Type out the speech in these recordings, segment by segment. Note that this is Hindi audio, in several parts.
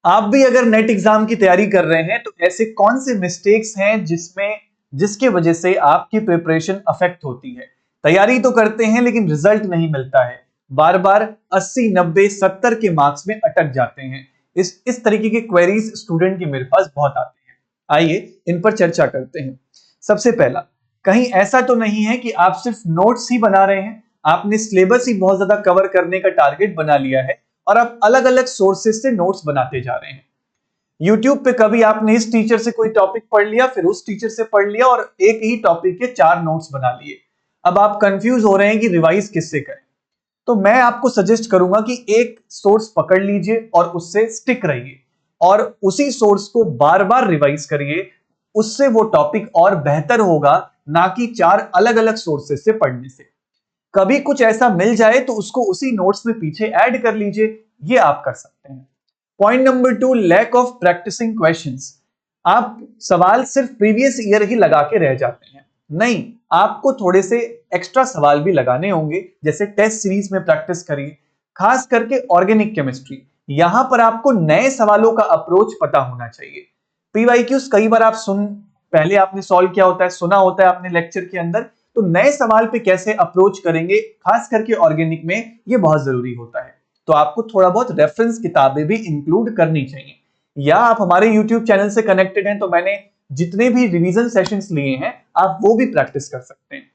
आप भी अगर नेट एग्जाम की तैयारी कर रहे हैं तो ऐसे कौन से मिस्टेक्स हैं जिसके वजह से आपकी प्रिपरेशन अफेक्ट होती है। तैयारी तो करते हैं लेकिन रिजल्ट नहीं मिलता है, बार बार 80 90 70 के मार्क्स में अटक जाते हैं। इस तरीके के क्वेरीज स्टूडेंट के मेरे पास बहुत आते हैं। आइए इन पर चर्चा करते हैं। सबसे पहला, कहीं ऐसा तो नहीं है कि आप सिर्फ नोट्स ही बना रहे हैं, आपने सिलेबस ही बहुत ज्यादा कवर करने का टारगेट बना लिया है और आप अलग अलग सोर्सेज से नोट्स बनाते जा रहे हैं। YouTube पे कभी आपने इस टीचर से कोई टॉपिक पढ़ लिया, फिर उस टीचर से पढ़ लिया और एक ही टॉपिक के 4 नोट्स बना लिए। अब आप कंफ्यूज हो रहे हैं कि रिवाइज किससे करें। तो मैं आपको सजेस्ट करूंगा कि एक सोर्स पकड़ लीजिए और उससे स्टिक रहिए और उसी सोर्स को बार बार रिवाइज करिए। उससे वो टॉपिक और बेहतर होगा, ना कि 4 अलग अलग सोर्सेस से पढ़ने से। कभी कुछ ऐसा मिल जाए तो उसको उसी नोट्स में पीछे ऐड कर लीजिए, ये आप कर सकते हैं। Point number 2, lack of practising questions. आप सवाल सिर्फ प्रीवियस ईयर ही लगा के रह जाते हैं। नहीं, आपको थोड़े से एक्स्ट्रा सवाल भी लगाने होंगे, जैसे टेस्ट सीरीज में प्रैक्टिस करिए, खास करके ऑर्गेनिक केमिस्ट्री। यहां पर आपको नए सवालों का अप्रोच पता होना चाहिए। पीवाईक्यूज कई बार पहले आपने सॉल्व किया होता है, सुना होता है आपने लेक्चर के अंदर, तो नए सवाल पे कैसे अप्रोच करेंगे, खास करके ऑर्गेनिक में, ये बहुत जरूरी होता है। तो आपको थोड़ा बहुत रेफरेंस किताबें भी इंक्लूड करनी चाहिए। या आप हमारे YouTube चैनल से कनेक्टेड हैं तो मैंने जितने भी रिवीजन सेशंस लिए हैं आप वो भी प्रैक्टिस कर सकते हैं।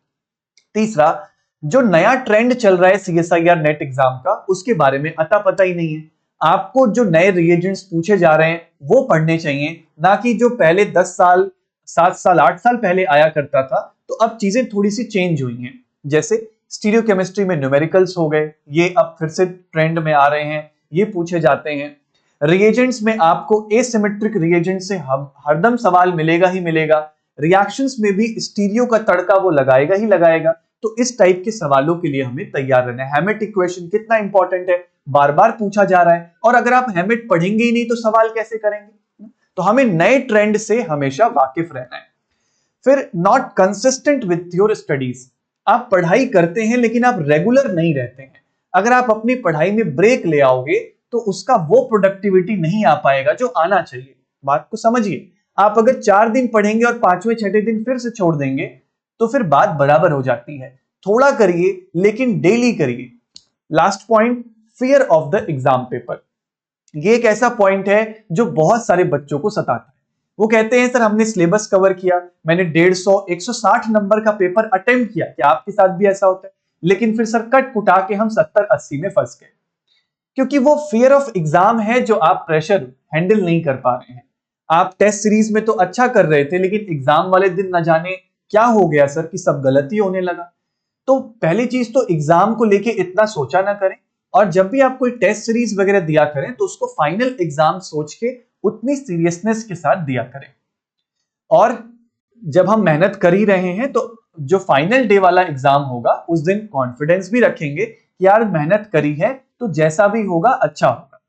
तीसरा, जो नया ट्रेंड चल रहा है CSIR नेट एग्जाम का, उसके बारे में अता पता ही नहीं है। आपको जो नए रिएजेंट्स पूछे जा रहे हैं वो पढ़ने चाहिए, ना कि जो पहले 10 साल 7 साल 8 साल पहले आया करता था। तो अब चीजें थोड़ी सी चेंज हुई हैं, जैसे स्टीरियोकेमिस्ट्री में न्यूमेरिकल्स हो गए, ये अब फिर से ट्रेंड में आ रहे हैं, ये पूछे जाते हैं। रिएजेंट्स में आपको एसिमेट्रिक रिएजेंट से हरदम सवाल मिलेगा ही मिलेगा। रिएक्शंस में भी स्टीरियो का तड़का वो लगाएगा ही लगाएगा। तो इस टाइप के सवालों के लिए हमें तैयार रहना है। हैमिट इक्वेशन कितना इंपॉर्टेंट है, बार बार पूछा जा रहा है, और अगर आप हैमिट पढ़ेंगे ही नहीं तो सवाल कैसे करेंगे। तो हमें नए ट्रेंड से हमेशा वाकिफ रहना है। फिर not consistent with your studies. आप पढ़ाई करते हैं लेकिन आप रेगुलर नहीं रहते हैं। अगर आप अपनी पढ़ाई में ब्रेक ले आओगे तो उसका वो प्रोडक्टिविटी नहीं आ पाएगा जो आना चाहिए। बात को समझिए। आप अगर 4 दिन पढ़ेंगे और 5वें 6ठे दिन फिर से छोड़ देंगे तो फिर बात बराबर हो जाती है। थोड़ा करिए लेकिन डेली करिए। Last point, fear of the exam paper. ये एक ऐसा पॉइंट है जो बहुत सारे बच्चों को सताता है। वो कहते हैं सर हमने सिलेबस कवर किया, मैंने 150 160 नंबर का पेपर अटेम्प्ट किया, क्या आपके साथ भी ऐसा होता है? लेकिन फिर सर कट कुटा के हम 70 80 में फंस गए, क्योंकि वो फियर ऑफ एग्जाम है जो आप प्रेशर हैंडल नहीं कर पा रहे हैं। आप टेस्ट सीरीज में तो अच्छा कर रहे थे लेकिन एग्जाम वाले दिन न जाने क्या हो गया सर कि सब गलती होने लगा। तो पहली चीज तो एग्जाम को लेके इतना सोचा ना करें, और जब भी आप कोई टेस्ट सीरीज वगैरह दिया करें तो उसको फाइनल एग्जाम सोच के उतनी सीरियसनेस के साथ दिया करें। और जब हम मेहनत कर ही रहे हैं तो जो फाइनल डे वाला एग्जाम होगा उस दिन कॉन्फिडेंस भी रखेंगे कि यार मेहनत करी है तो जैसा भी होगा अच्छा होगा।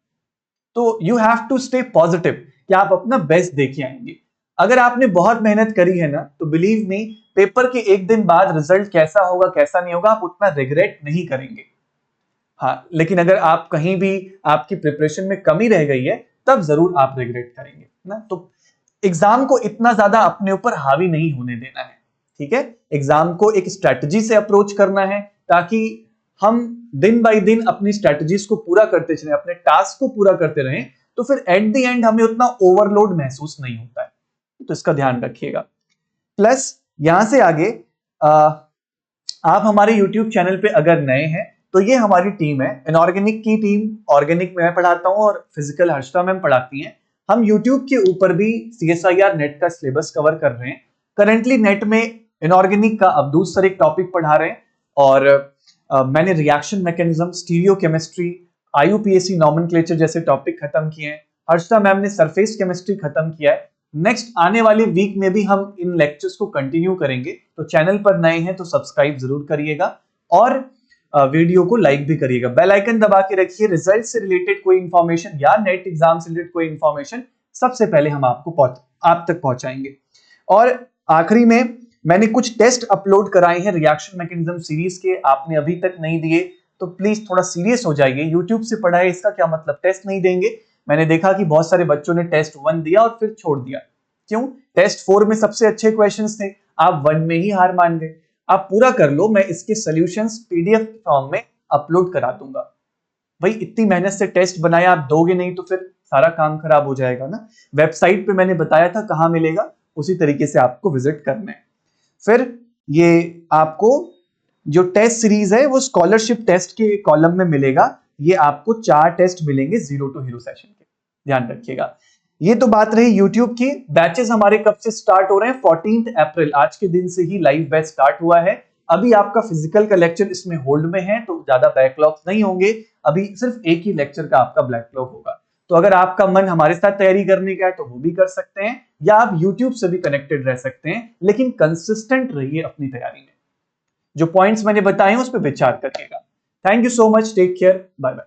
तो you have to stay positive कि आप अपना बेस्ट देके आएंगे। अगर आपने बहुत मेहनत करी है ना तो बिलीव मी, पेपर के एक दिन बाद रिजल्ट कैसा होगा कैसा नहीं होगा आप उतना रिग्रेट नहीं करेंगे। हाँ, लेकिन अगर आप कहीं भी आपकी प्रिपरेशन में कमी रह गई है तब जरूर आप रिग्रेट करेंगे ना। तो एग्जाम को इतना ज्यादा अपने ऊपर हावी नहीं होने देना है, ठीक है। एग्जाम को एक स्ट्रेटजी से अप्रोच करना है ताकि हम दिन बाय दिन अपनी स्ट्रेटजीज को पूरा करते चलें, अपने टास्क को पूरा करते रहें, तो फिर एट द एंड हमें उतना ओवरलोड महसूस नहीं होता है। तो इसका ध्यान रखिएगा। प्लस यहां से आगे आप हमारे YouTube चैनल पे अगर नए हैं तो ये हमारी टीम है, इनऑर्गेनिक की टीम। ऑर्गेनिक में मैं पढ़ाता हूं और फिजिकल हर्षिता मैम पढ़ाती हैं। हम YouTube के ऊपर भी CSIR नेट का सिलेबस कवर कर रहे हैं। करेंटली नेट में इनऑर्गेनिक का अब्दुल सर एक टॉपिक पढ़ा रहे हैं, और मैंने reaction mechanism, stereochemistry, IUPAC nomenclature जैसे टॉपिक खत्म किए हैं। हर्षिता मैम ने सरफेस केमिस्ट्री खत्म किया है। नेक्स्ट आने वाले वीक में भी हम इन लेक्चर्स को कंटिन्यू करेंगे। तो चैनल पर नए हैं तो सब्सक्राइब जरूर करिएगा और वीडियो को लाइक भी करिएगा। बेल आइकन दबा के रखिए। रिजल्ट से रिलेटेड कोई इंफॉर्मेशन या नेट एग्जाम से रिलेटेड कोई इंफॉर्मेशन सबसे पहले हम आप तक पहुंचाएंगे। और आखिरी में मैंने कुछ टेस्ट अपलोड कराए हैं रिएक्शन मैकेनिज्म सीरीज के, आपने अभी तक नहीं दिए तो प्लीज थोड़ा सीरियस हो जाइए। यूट्यूब से पढ़ा है इसका क्या मतलब टेस्ट नहीं देंगे। मैंने देखा कि बहुत सारे बच्चों ने टेस्ट 1 दिया और फिर छोड़ दिया। क्यों? टेस्ट 4 में सबसे अच्छे क्वेश्चंस थे, आप 1 में ही हार मान गए। आप पूरा कर लो, मैं इसके सॉल्यूशंस पीडीएफ फॉर्म में अपलोड करा दूंगा। भाई इतनी मेहनत से टेस्ट बनाया, आप दोगे नहीं तो फिर सारा काम खराब हो जाएगा ना। वेबसाइट पे मैंने बताया था कहां मिलेगा, उसी तरीके से आपको विजिट करना है। फिर ये आपको जो टेस्ट सीरीज है वो स्कॉलरशिप टेस्ट के कॉलम में मिलेगा। ये आपको 4 टेस्ट मिलेंगे जीरो टू हीरो सेशन के, ध्यान रखिएगा। ये तो बात रही YouTube की। बैचेस हमारे कब से स्टार्ट हो रहे हैं? 14 अप्रैल, आज के दिन से ही लाइव बैच स्टार्ट हुआ है। अभी आपका फिजिकल का लेक्चर इसमें होल्ड में है, तो ज्यादा बैकलॉग नहीं होंगे। अभी सिर्फ एक ही लेक्चर का आपका बैकलॉग होगा। तो अगर आपका मन हमारे साथ तैयारी करने का है तो वो भी कर सकते हैं, या आप YouTube से भी कनेक्टेड रह सकते हैं, लेकिन कंसिस्टेंट रहिए अपनी तैयारी में। जो पॉइंट्स मैंने बताए हैं उस पर विचार करिएगा। Thank you so much, take care, bye bye.